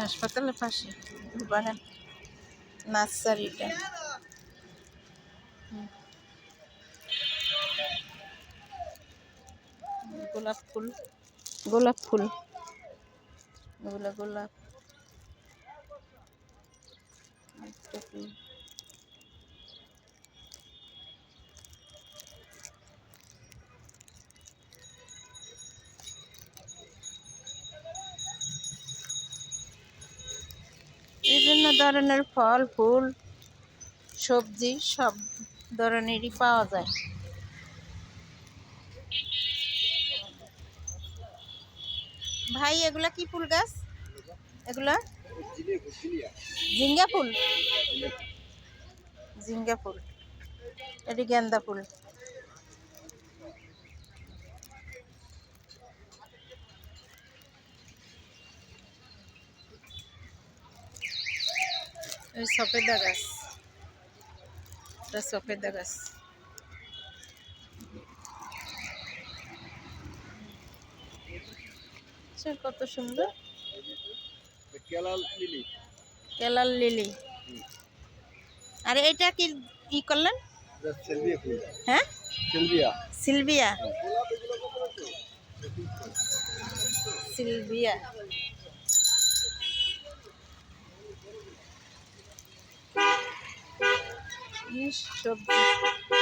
হাসপাতালের পাশে বাগান নার্সারিটা। গোলাপ ফুল, গোলাপ ফুল, এগুলো গোলাপ ফুল। বিভিন্ন ধরনের ফল ফুল সবজি সব ধরনেরই পাওয়া যায়। ভাই এগুলা কি ফুল গাছ? এগুলা ঝিঙ্গা ফুল, ঝিঙ্গা ফুল, এটি গেন্দা ফুল। সফেদা গাছ, এটা সফেদা গাছ। কত সুন্দর কেলাল লিলি। আরে এটা কি ই করলেন? হ্যাঁ সিলভিয়া, সিলভিয়া। সবজি